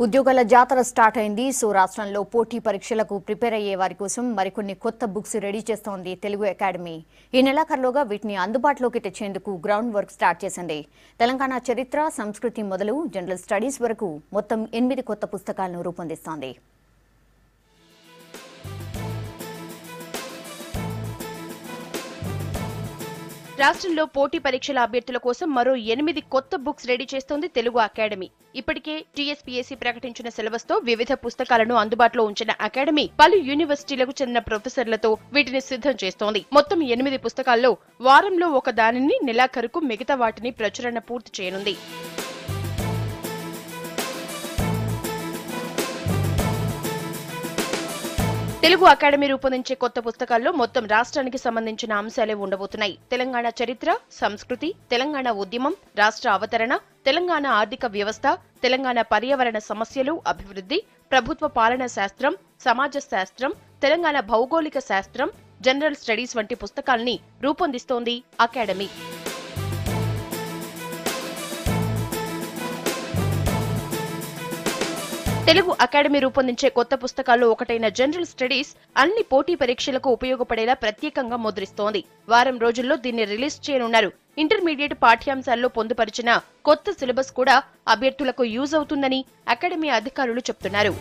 ఉద్యోగాల జాతర స్టార్ట్ అయింది. సో రాష్ట్రంలో పోటీ పరీక్షలకు ప్రిపేర్ అయ్యే వారి కోసం మరికొన్ని కొత్త బుక్స్ రెడీ చేస్తోంది తెలుగు అకాడమీ. ఈ నెలాఖరులోగా వీటిని అందుబాటులోకి తెచ్చేందుకు గ్రౌండ్ వర్క్ స్టార్ట్ చేసింది. తెలంగాణ చరిత్ర, సంస్కృతి మొదలు జనరల్ స్టడీస్ వరకు మొత్తం 8 కొత్త పుస్తకాలను రూపొందిస్తోంది. రాష్ట్రంలో పోటీ పరీక్షల అభ్యర్థుల కోసం మరో 8 కొత్త బుక్స్ రెడీ చేస్తోంది తెలుగు అకాడమీ. ఇప్పటికే టీఎస్పీఎస్సీ ప్రకటించిన సిలబస్ తో వివిధ పుస్తకాలను అందుబాటులో ఉంచిన అకాడమీ పలు యూనివర్సిటీలకు చెందిన ప్రొఫెసర్లతో వీటిని సిద్ధం చేస్తోంది. మొత్తం 8 పుస్తకాల్లో వారంలో ఒక దానిని నెలాఖరుకు మిగతా వాటిని ప్రచురణ పూర్తి చేయనుంది. తెలుగు అకాడమీ రూపొందించే కొత్త పుస్తకాల్లో మొత్తం రాష్ట్రానికి సంబంధించిన అంశాలే ఉండబోతున్నాయి. తెలంగాణ చరిత్ర, సంస్కృతి, తెలంగాణ ఉద్యమం, రాష్ట్ర అవతరణ, తెలంగాణ ఆర్థిక వ్యవస్థ, తెలంగాణ పర్యావరణ సమస్యలు, అభివృద్ధి, ప్రభుత్వ పాలనా శాస్త్రం, సమాజ శాస్త్రం, తెలంగాణ భౌగోళిక శాస్త్రం, జనరల్ స్టడీస్ వంటి పుస్తకాల్ని రూపొందిస్తోంది అకాడమీ. తెలుగు అకాడమీ రూపొందించే కొత్త పుస్తకాల్లో ఒకటైన జనరల్ స్టడీస్ అన్ని పోటీ పరీక్షలకు ఉపయోగపడేలా ప్రత్యేకంగా ముద్రిస్తోంది. వారం రోజుల్లో దీన్ని రిలీజ్ చేయనున్నారు. ఇంటర్మీడియట్ పాఠ్యాంశాల్లో పొందుపరిచిన కొత్త సిలబస్ కూడా అభ్యర్థులకు యూజ్ అవుతుందని అకాడమీ అధికారులు చెప్తున్నారు.